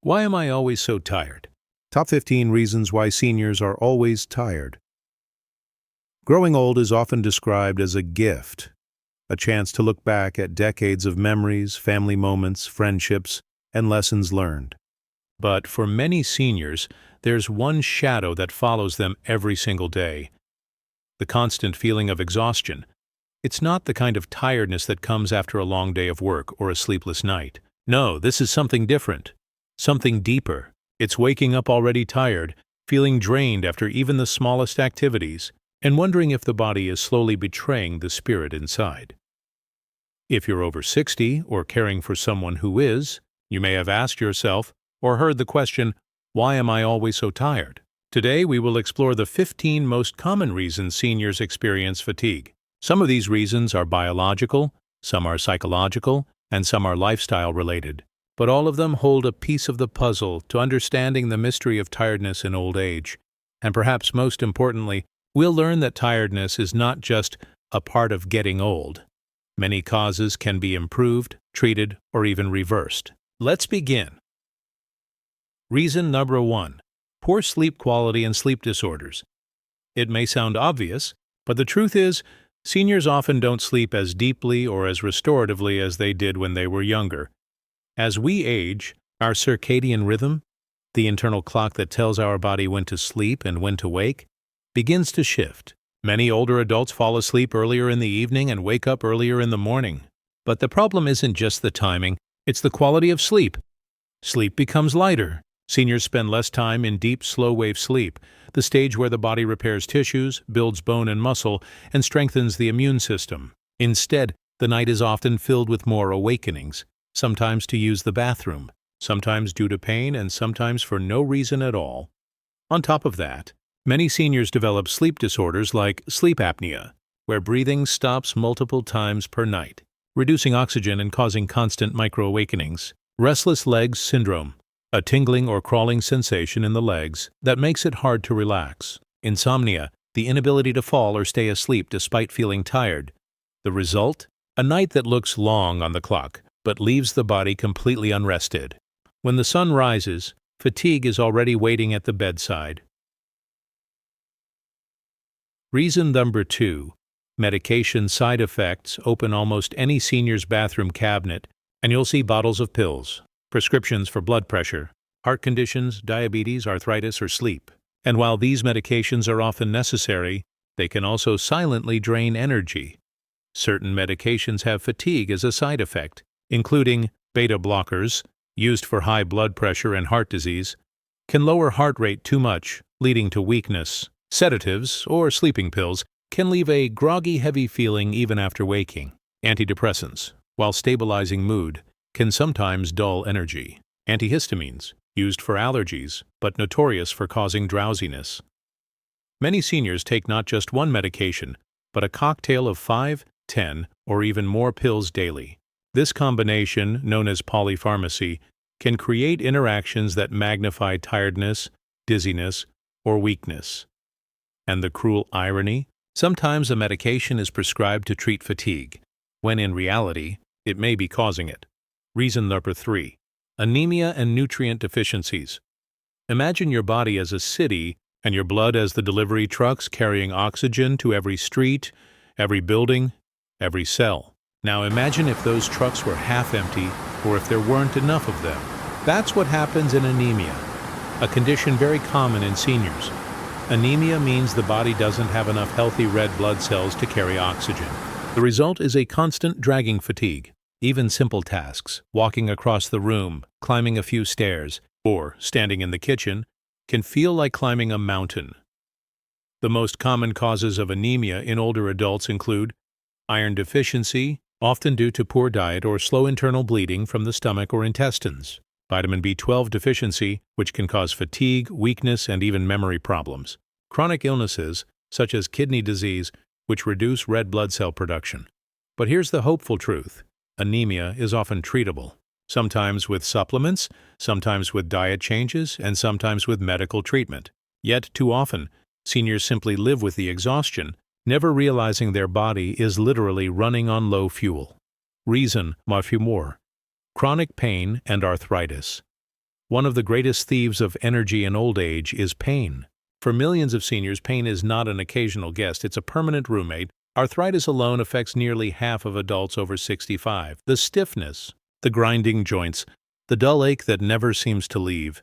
Why am I always so tired? Top 15 reasons why seniors are always tired. Growing old is often described as a gift, a chance to look back at decades of memories, family moments, friendships, and lessons learned. But for many seniors, there's one shadow that follows them every single day: the constant feeling of exhaustion. It's not the kind of tiredness that comes after a long day of work or a sleepless night. No, this is something different. Something deeper. It's waking up already tired, feeling drained after even the smallest activities, and wondering if the body is slowly betraying the spirit inside. If you're over 60 or caring for someone who is, you may have asked yourself or heard the question, why am I always so tired? Today we will explore the 15 most common reasons seniors experience fatigue. Some of these reasons are biological, some are psychological, and some are lifestyle-related. But all of them hold a piece of the puzzle to understanding the mystery of tiredness in old age. And perhaps most importantly, we'll learn that tiredness is not just a part of getting old. Many causes can be improved, treated, or even reversed. Let's begin. Reason number 1: poor sleep quality and sleep disorders. It may sound obvious, but the truth is, seniors often don't sleep as deeply or as restoratively as they did when they were younger. As we age, our circadian rhythm, the internal clock that tells our body when to sleep and when to wake, begins to shift. Many older adults fall asleep earlier in the evening and wake up earlier in the morning. But the problem isn't just the timing, it's the quality of sleep. Sleep becomes lighter. Seniors spend less time in deep, slow-wave sleep, the stage where the body repairs tissues, builds bone and muscle, and strengthens the immune system. Instead, the night is often filled with more awakenings, sometimes to use the bathroom, sometimes due to pain, and sometimes for no reason at all. On top of that, many seniors develop sleep disorders like sleep apnea, where breathing stops multiple times per night, reducing oxygen and causing constant micro-awakenings. Restless legs syndrome, a tingling or crawling sensation in the legs that makes it hard to relax. Insomnia, the inability to fall or stay asleep despite feeling tired. The result? A night that looks long on the clock, but leaves the body completely unrested. When the sun rises, fatigue is already waiting at the bedside. Reason number 2: medication side effects. Open almost any senior's bathroom cabinet, and you'll see bottles of pills, prescriptions for blood pressure, heart conditions, diabetes, arthritis, or sleep. And while these medications are often necessary, they can also silently drain energy. Certain medications have fatigue as a side effect, including beta blockers, used for high blood pressure and heart disease, can lower heart rate too much, leading to weakness. Sedatives, or sleeping pills, can leave a groggy, heavy feeling even after waking. Antidepressants, while stabilizing mood, can sometimes dull energy. Antihistamines, used for allergies, but notorious for causing drowsiness. Many seniors take not just one medication, but a cocktail of 5, 10, or even more pills daily. This combination, known as polypharmacy, can create interactions that magnify tiredness, dizziness, or weakness. And the cruel irony? Sometimes a medication is prescribed to treat fatigue, when in reality, it may be causing it. Reason number 3: anemia and nutrient deficiencies. Imagine your body as a city and your blood as the delivery trucks carrying oxygen to every street, every building, every cell. Now imagine if those trucks were half empty or if there weren't enough of them. That's what happens in anemia, a condition very common in seniors. Anemia means the body doesn't have enough healthy red blood cells to carry oxygen. The result is a constant dragging fatigue. Even simple tasks, walking across the room, climbing a few stairs, or standing in the kitchen, can feel like climbing a mountain. The most common causes of anemia in older adults include iron deficiency, often due to poor diet or slow internal bleeding from the stomach or intestines. Vitamin B12 deficiency, which can cause fatigue, weakness, and even memory problems. Chronic illnesses, such as kidney disease, which reduce red blood cell production. But here's the hopeful truth: anemia is often treatable, sometimes with supplements, sometimes with diet changes, and sometimes with medical treatment. Yet, too often, seniors simply live with the exhaustion, never realizing their body is literally running on low fuel. Reason number 4: chronic pain and arthritis. One of the greatest thieves of energy in old age is pain. For millions of seniors, pain is not an occasional guest, it's a permanent roommate. Arthritis alone affects nearly half of adults over 65. The stiffness, the grinding joints, the dull ache that never seems to leave.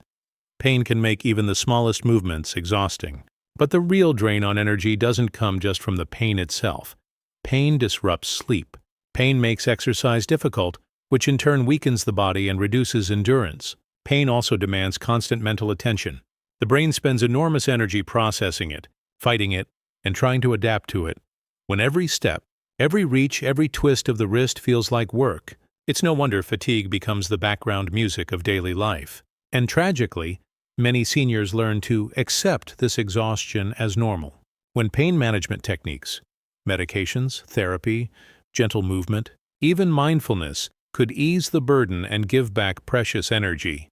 Pain can make even the smallest movements exhausting. But the real drain on energy doesn't come just from the pain itself. Pain disrupts sleep. Pain makes exercise difficult, which in turn weakens the body and reduces endurance. Pain also demands constant mental attention. The brain spends enormous energy processing it, fighting it, and trying to adapt to it. When every step, every reach, every twist of the wrist feels like work, it's no wonder fatigue becomes the background music of daily life. And tragically, many seniors learn to accept this exhaustion as normal. When pain management techniques, medications, therapy, gentle movement, even mindfulness could ease the burden and give back precious energy.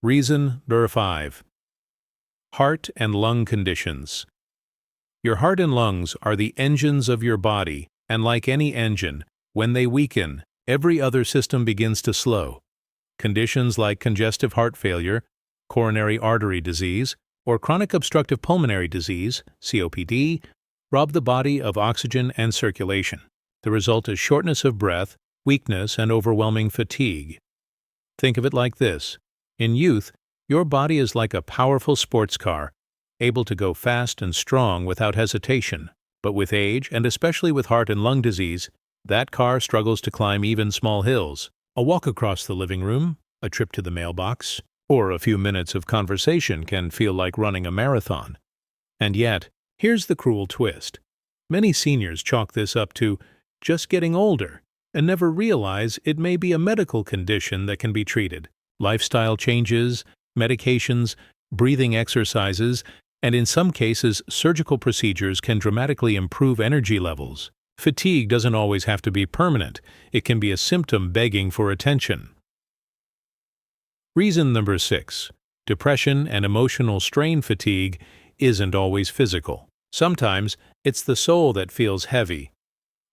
Reason number 5. Heart and lung conditions. Your heart and lungs are the engines of your body, and like any engine, when they weaken, every other system begins to slow. Conditions like congestive heart failure, coronary artery disease, or chronic obstructive pulmonary disease, COPD, rob the body of oxygen and circulation. The result is shortness of breath, weakness, and overwhelming fatigue. Think of it like this. In youth, your body is like a powerful sports car, able to go fast and strong without hesitation. But with age, and especially with heart and lung disease, that car struggles to climb even small hills. A walk across the living room, a trip to the mailbox, or a few minutes of conversation can feel like running a marathon. And yet, here's the cruel twist. Many seniors chalk this up to just getting older and never realize it may be a medical condition that can be treated. Lifestyle changes, medications, breathing exercises, and in some cases, surgical procedures can dramatically improve energy levels. Fatigue doesn't always have to be permanent. It can be a symptom begging for attention. Reason number 6. Depression and emotional strain fatigue isn't always physical. Sometimes it's the soul that feels heavy.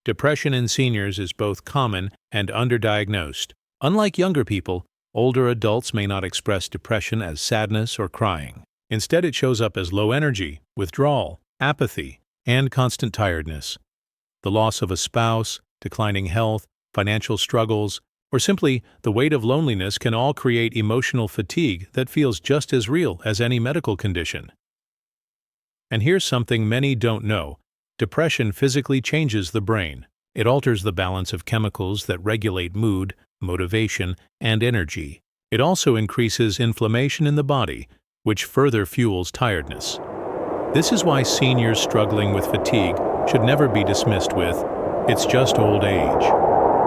Depression in seniors is both common and underdiagnosed. Unlike younger people, older adults may not express depression as sadness or crying. Instead, it shows up as low energy, withdrawal, apathy, and constant tiredness. The loss of a spouse, declining health, financial struggles, or simply the weight of loneliness can all create emotional fatigue that feels just as real as any medical condition. And here's something many don't know. Depression physically changes the brain. It alters the balance of chemicals that regulate mood, motivation, and energy. It also increases inflammation in the body, which further fuels tiredness. This is why seniors struggling with fatigue should never be dismissed with, "It's just old age."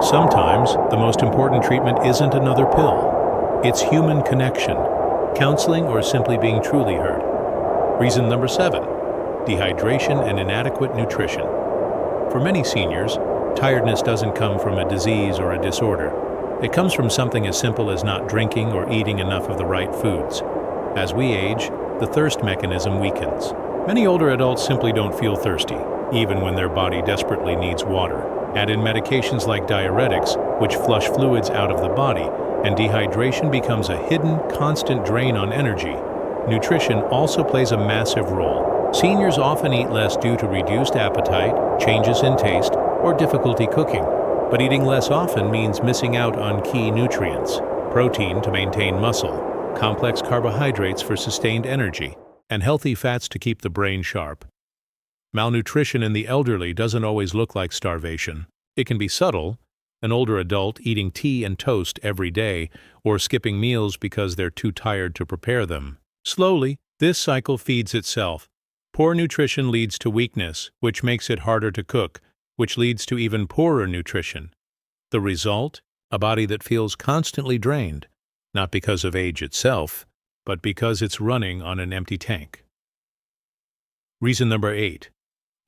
Sometimes, the most important treatment isn't another pill. It's human connection, counseling, or simply being truly heard. Reason number 7. Dehydration and inadequate nutrition. For many seniors, tiredness doesn't come from a disease or a disorder. It comes from something as simple as not drinking or eating enough of the right foods. As we age, the thirst mechanism weakens. Many older adults simply don't feel thirsty, even when their body desperately needs water. Add in medications like diuretics, which flush fluids out of the body, and dehydration becomes a hidden, constant drain on energy. Nutrition also plays a massive role. Seniors often eat less due to reduced appetite, changes in taste, or difficulty cooking. But eating less often means missing out on key nutrients: protein to maintain muscle, complex carbohydrates for sustained energy, and healthy fats to keep the brain sharp. Malnutrition in the elderly doesn't always look like starvation. It can be subtle, an older adult eating tea and toast every day, or skipping meals because they're too tired to prepare them. Slowly, this cycle feeds itself. Poor nutrition leads to weakness, which makes it harder to cook, which leads to even poorer nutrition. The result? A body that feels constantly drained, not because of age itself, but because it's running on an empty tank. Reason number 8.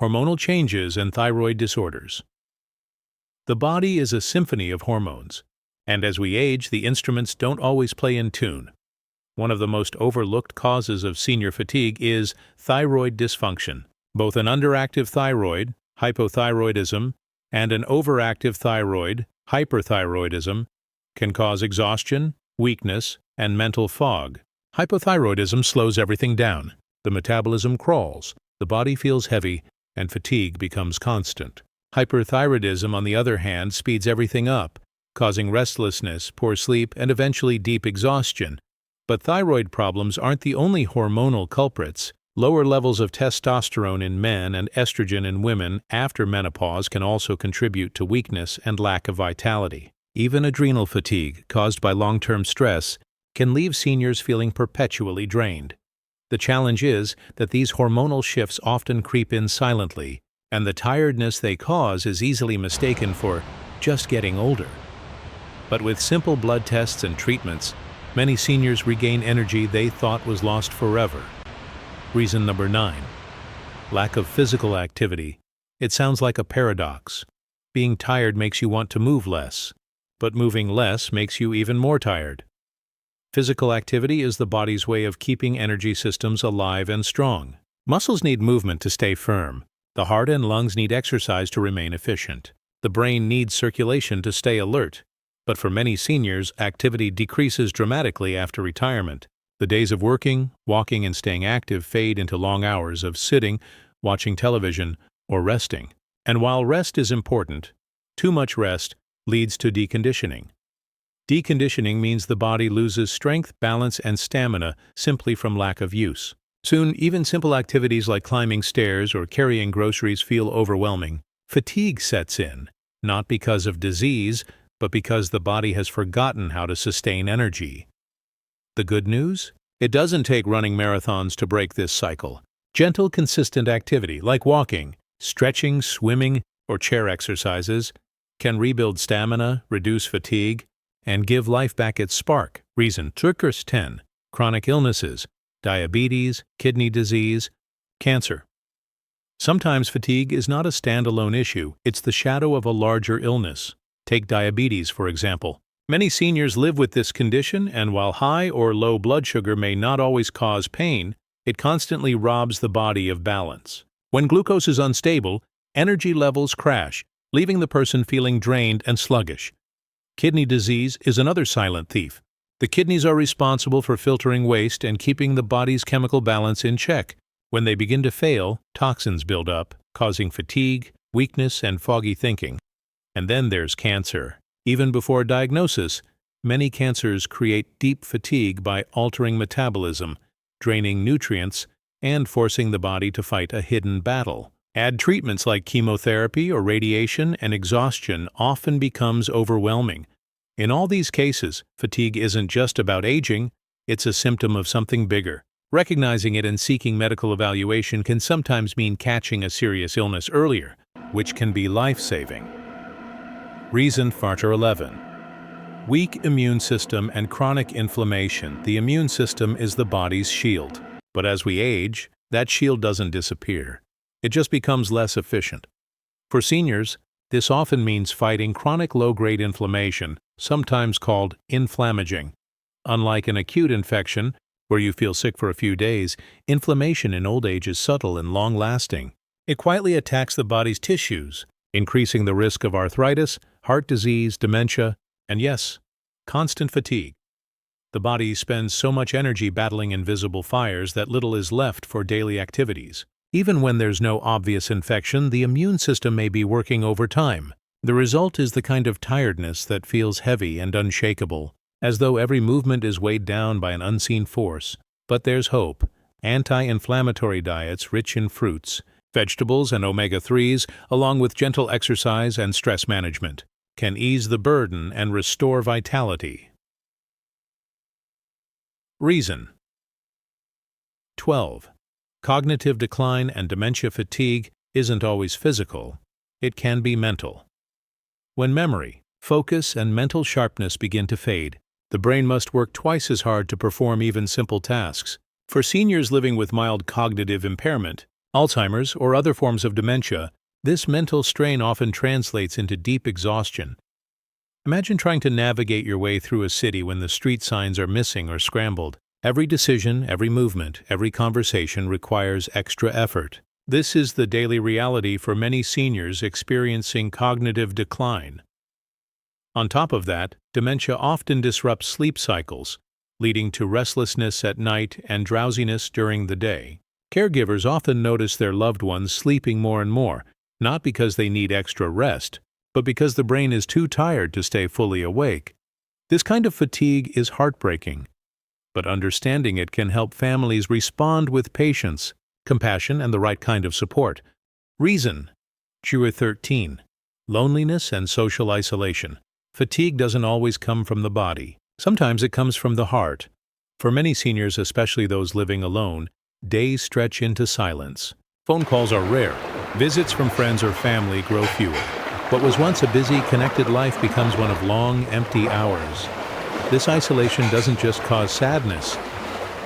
Hormonal changes and thyroid disorders. The body is a symphony of hormones, and as we age, the instruments don't always play in tune. One of the most overlooked causes of senior fatigue is thyroid dysfunction. Both an underactive thyroid, hypothyroidism, and an overactive thyroid, hyperthyroidism, can cause exhaustion, weakness, and mental fog. Hypothyroidism slows everything down. The metabolism crawls, the body feels heavy, and fatigue becomes constant. Hyperthyroidism, on the other hand, speeds everything up, causing restlessness, poor sleep, and eventually deep exhaustion. But thyroid problems aren't the only hormonal culprits. Lower levels of testosterone in men and estrogen in women after menopause can also contribute to weakness and lack of vitality. Even adrenal fatigue, caused by long-term stress, can leave seniors feeling perpetually drained. The challenge is that these hormonal shifts often creep in silently, and the tiredness they cause is easily mistaken for just getting older. But with simple blood tests and treatments, many seniors regain energy they thought was lost forever. Reason number 9. Lack of physical activity. It sounds like a paradox. Being tired makes you want to move less, but moving less makes you even more tired. Physical activity is the body's way of keeping energy systems alive and strong. Muscles need movement to stay firm. The heart and lungs need exercise to remain efficient. The brain needs circulation to stay alert. But for many seniors, activity decreases dramatically after retirement. The days of working, walking, and staying active fade into long hours of sitting, watching television, or resting. And while rest is important, too much rest leads to deconditioning. Deconditioning means the body loses strength, balance, and stamina simply from lack of use. Soon, even simple activities like climbing stairs or carrying groceries feel overwhelming. Fatigue sets in, not because of disease, but because the body has forgotten how to sustain energy. The good news? It doesn't take running marathons to break this cycle. Gentle, consistent activity like walking, stretching, swimming, or chair exercises can rebuild stamina, reduce fatigue, and give life back its spark. Reason: Triggers 10. Chronic illnesses, diabetes, kidney disease, cancer. Sometimes fatigue is not a standalone issue, it's the shadow of a larger illness. Take diabetes, for example. Many seniors live with this condition, and while high or low blood sugar may not always cause pain, it constantly robs the body of balance. When glucose is unstable, energy levels crash, leaving the person feeling drained and sluggish. Kidney disease is another silent thief. The kidneys are responsible for filtering waste and keeping the body's chemical balance in check. When they begin to fail, toxins build up, causing fatigue, weakness, and foggy thinking. And then there's cancer. Even before diagnosis, many cancers create deep fatigue by altering metabolism, draining nutrients, and forcing the body to fight a hidden battle. Add treatments like chemotherapy or radiation, and exhaustion often becomes overwhelming. In all these cases, fatigue isn't just about aging, it's a symptom of something bigger. Recognizing it and seeking medical evaluation can sometimes mean catching a serious illness earlier, which can be life-saving. Reason factor 11. Weak immune system and chronic inflammation. The immune system is the body's shield. But as we age, that shield doesn't disappear. It just becomes less efficient. For seniors, this often means fighting chronic low-grade inflammation, sometimes called inflammaging. Unlike an acute infection, where you feel sick for a few days, inflammation in old age is subtle and long-lasting. It quietly attacks the body's tissues, increasing the risk of arthritis, heart disease, dementia, and yes, constant fatigue. The body spends so much energy battling invisible fires that little is left for daily activities. Even when there's no obvious infection, the immune system may be working overtime. The result is the kind of tiredness that feels heavy and unshakable, as though every movement is weighed down by an unseen force. But there's hope. Anti-inflammatory diets rich in fruits, vegetables, and omega-3s, along with gentle exercise and stress management, can ease the burden and restore vitality. Reason 12. Cognitive decline and dementia. Fatigue isn't always physical, it can be mental. When memory, focus, and mental sharpness begin to fade, the brain must work twice as hard to perform even simple tasks. For seniors living with mild cognitive impairment, Alzheimer's, or other forms of dementia, this mental strain often translates into deep exhaustion. Imagine trying to navigate your way through a city when the street signs are missing or scrambled. Every decision, every movement, every conversation requires extra effort. This is the daily reality for many seniors experiencing cognitive decline. On top of that, dementia often disrupts sleep cycles, leading to restlessness at night and drowsiness during the day. Caregivers often notice their loved ones sleeping more and more, not because they need extra rest, but because the brain is too tired to stay fully awake. This kind of fatigue is heartbreaking, but understanding it can help families respond with patience, compassion, and the right kind of support. Reason. 13. Loneliness and social isolation. Fatigue doesn't always come from the body. Sometimes it comes from the heart. For many seniors, especially those living alone, days stretch into silence. Phone calls are rare. Visits from friends or family grow fewer. What was once a busy, connected life becomes one of long, empty hours. This isolation doesn't just cause sadness.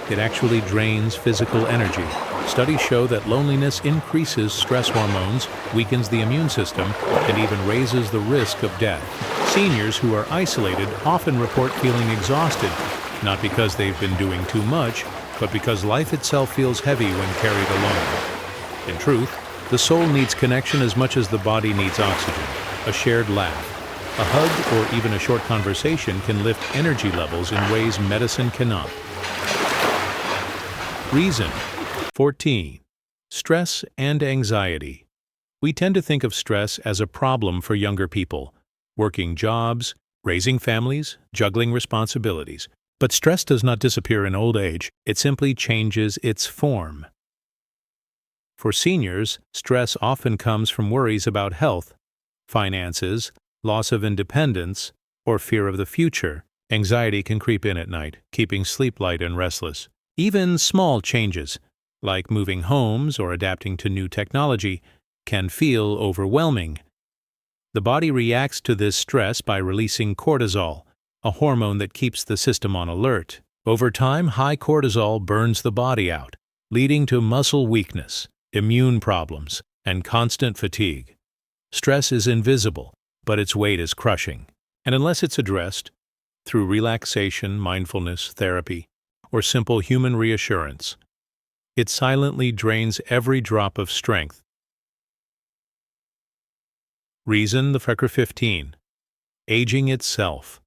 It actually drains physical energy. Studies show that loneliness increases stress hormones, weakens the immune system, and even raises the risk of death. Seniors who are isolated often report feeling exhausted, not because they've been doing too much, but because life itself feels heavy when carried alone. In truth, the soul needs connection as much as the body needs oxygen. A shared laugh, a hug, or even a short conversation can lift energy levels in ways medicine cannot. Reason. 14. Stress and anxiety. We tend to think of stress as a problem for younger people, working jobs, raising families, juggling responsibilities. But stress does not disappear in old age, it simply changes its form. For seniors, stress often comes from worries about health, finances, loss of independence, or fear of the future. Anxiety can creep in at night, keeping sleep light and restless. Even small changes, like moving homes or adapting to new technology, can feel overwhelming. The body reacts to this stress by releasing cortisol, a hormone that keeps the system on alert. Over time, high cortisol burns the body out, leading to muscle weakness, immune problems, and constant fatigue. Stress is invisible, but its weight is crushing. And unless it's addressed through relaxation, mindfulness, therapy, or simple human reassurance, it silently drains every drop of strength. Reason. The factor 15. Aging itself.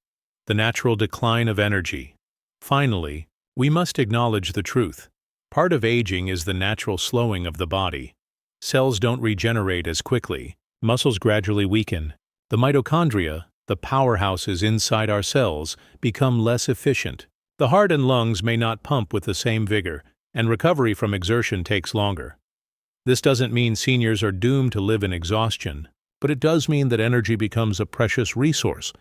The natural decline of energy. Finally, we must acknowledge the truth. Part of aging is the natural slowing of the body. Cells don't regenerate as quickly. Muscles gradually weaken. The mitochondria, the powerhouses inside our cells, become less efficient. The heart and lungs may not pump with the same vigor, and recovery from exertion takes longer. This doesn't mean seniors are doomed to live in exhaustion, but it does mean that energy becomes a precious resource,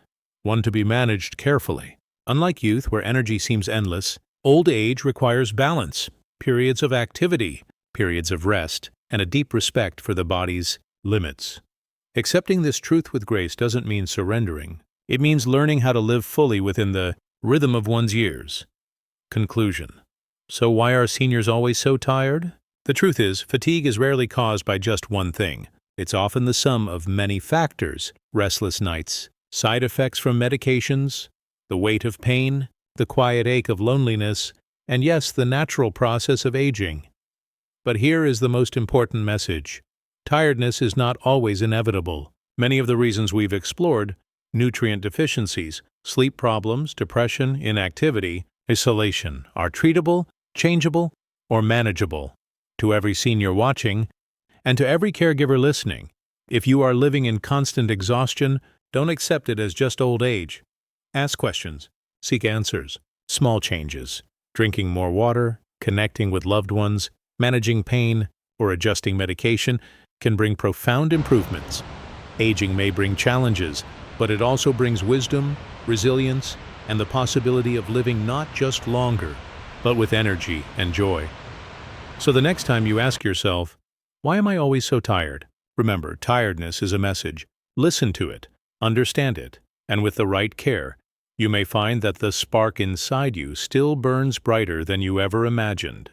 one to be managed carefully. Unlike youth, where energy seems endless, old age requires balance, periods of activity, periods of rest, and a deep respect for the body's limits. Accepting this truth with grace doesn't mean surrendering. It means learning how to live fully within the rhythm of one's years. Conclusion. So why are seniors always so tired? The truth is, fatigue is rarely caused by just one thing. It's often the sum of many factors: restless nights, side effects from medications, the weight of pain, the quiet ache of loneliness, and yes, the natural process of aging. But here is the most important message. Tiredness is not always inevitable. Many of the reasons we've explored, nutrient deficiencies, sleep problems, depression, inactivity, isolation, are treatable, changeable, or manageable. To every senior watching, and to every caregiver listening, if you are living in constant exhaustion, don't accept it as just old age. Ask questions, seek answers. Small changes, drinking more water, connecting with loved ones, managing pain, or adjusting medication, can bring profound improvements. Aging may bring challenges, but it also brings wisdom, resilience, and the possibility of living not just longer, but with energy and joy. So the next time you ask yourself, why am I always so tired? Remember, tiredness is a message. Listen to it, understand it, and with the right care, you may find that the spark inside you still burns brighter than you ever imagined.